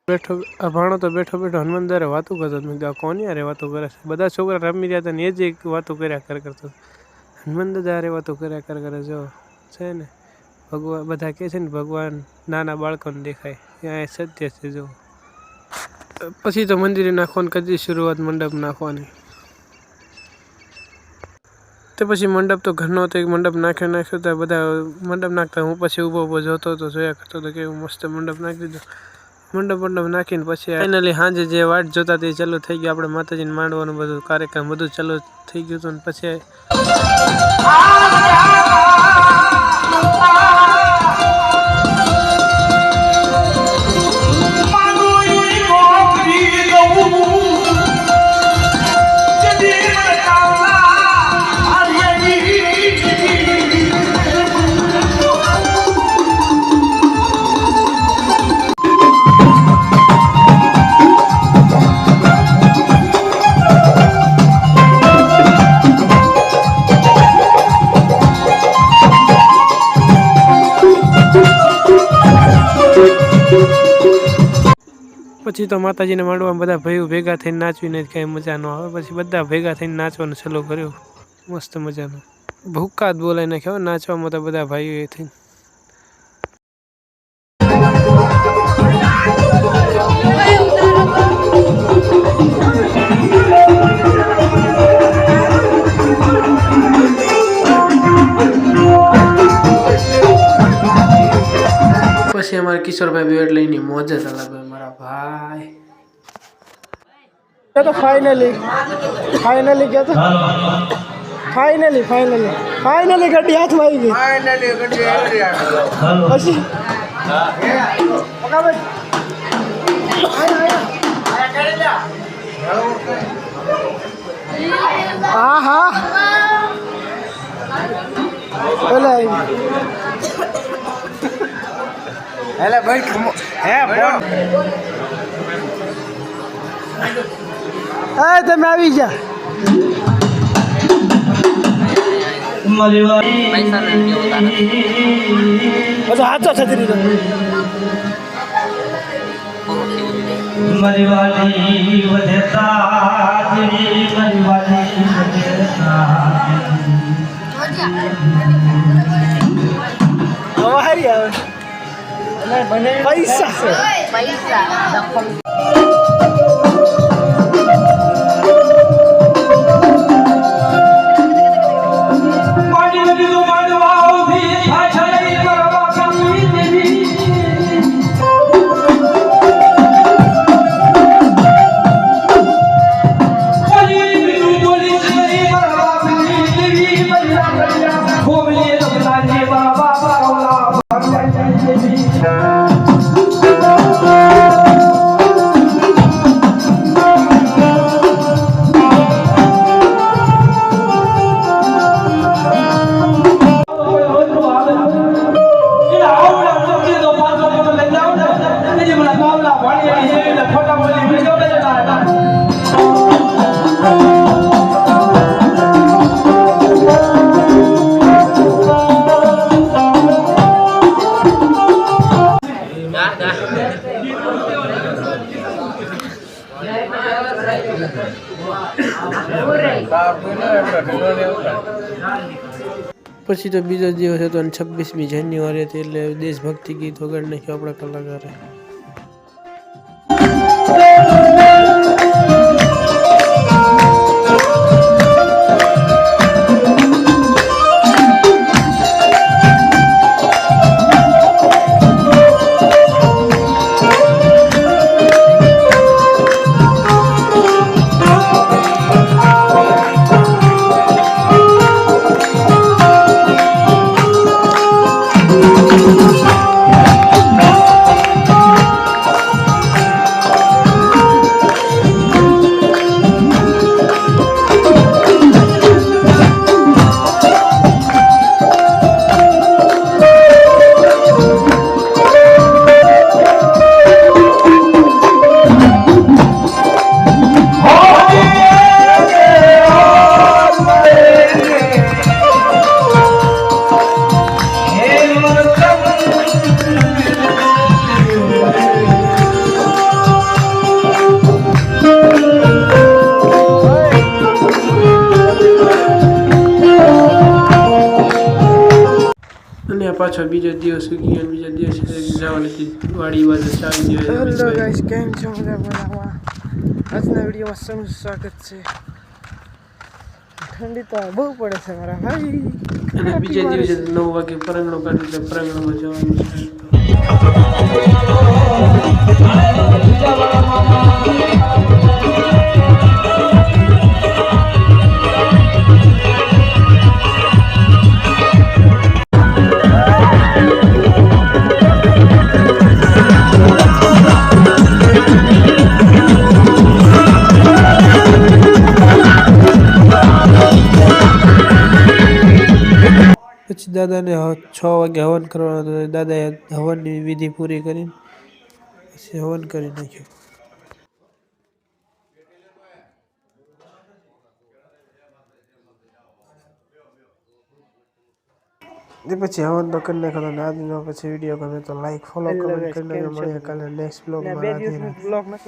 बैठो अभाणो तो बैठो बैठो हनुमान दारे वातों करतो। मैं कहा कौन यार वातों करे? बधा छोकरा रमी रह्या था ने ज एक वातों कर्या करतो। हनुमान दारे वातों कर्या करे जो छे ने भगवान बधा कहे छे ने भगवान नाना बाळकोने देखाय आ सत्य छे। जो पछी तो मंदिर नाखवानी कदी शुरुआत मंडप नाखवानी तो पछी मंडप तो घरनो तो एक मंडप नाख्यो तो बधा मंडप नाखता हूँ पछी ऊभो जोतो तो जोया करतो तो केवुं मस्त मंडप नाखी दीधो। मंडप नाखीने पछी फाइनली हांजे जे वाट जोता ते चालू थई गयो। आपणे माताजीने मांडवानुं बधुं कार्यक्रम बधुं चालू थई गयुं तो पछी पछी तो माताजी ने मांडवा बधा भाईओ भेगा थईने नाचवीने कई मजा न आवे। पछी बधा भेगा थईने नाचवानुं चालू कर्युं मस्त मजानुं। भूक्का ज बोलाई नाख्या नाचवामां तो बधा भाईओ थईने। पछी अमारे किशोर भाई बेट लईने मौज चला भाई मारा भाई। तो फाइनली क्या तो फाइनली गड्डी हाथ में आई गई। पछी हाँ हाँ हेला भाई है फोन ए ते मैं આવી જા મરીવાળી પૈસા નથી હોતા अच्छा हाथ तो छतरी तो मरीवाली वधता जी मरीवाली वधता हमारी पैसा पछी तो बीजो दिवस हतो 26मी जान्युआरी हती એટલે देशभक्ति गीत वगाड़ी नाख्यो आपणा कलाकारे। પાછો બીજો દિવસ ઉગી ગયો. બીજા દિવસે જવાની વાડી બાજુ ચાલી ગયો. હેલો ગાઈસ, કેમ છો બધા બનાવવા? આજના વિડીયોમાં સમજ સ્વાગત છે. ઠંડી તો બહુ પડે છે મારા ભાઈ. અને બીજા દિવસે 9 વાગે પરંગણો કાઢી એટલે પરંગણોમાં જવાનું છે. પછી દાદાને 6 વાગે હવન કરવાનો હતો. દાદાએ હવનની વિધિ પૂરી કરીને પછી હવન કરી નાખ્યું. પછી હવન તો કરી નાખ્યો. આજનો પછી વિડીયો ગમે તો લાઈક ફોલો કમેન્ટ કરી નાખજો. મળીએ કાલે નેક્સ્ટ બ્લોગમાં.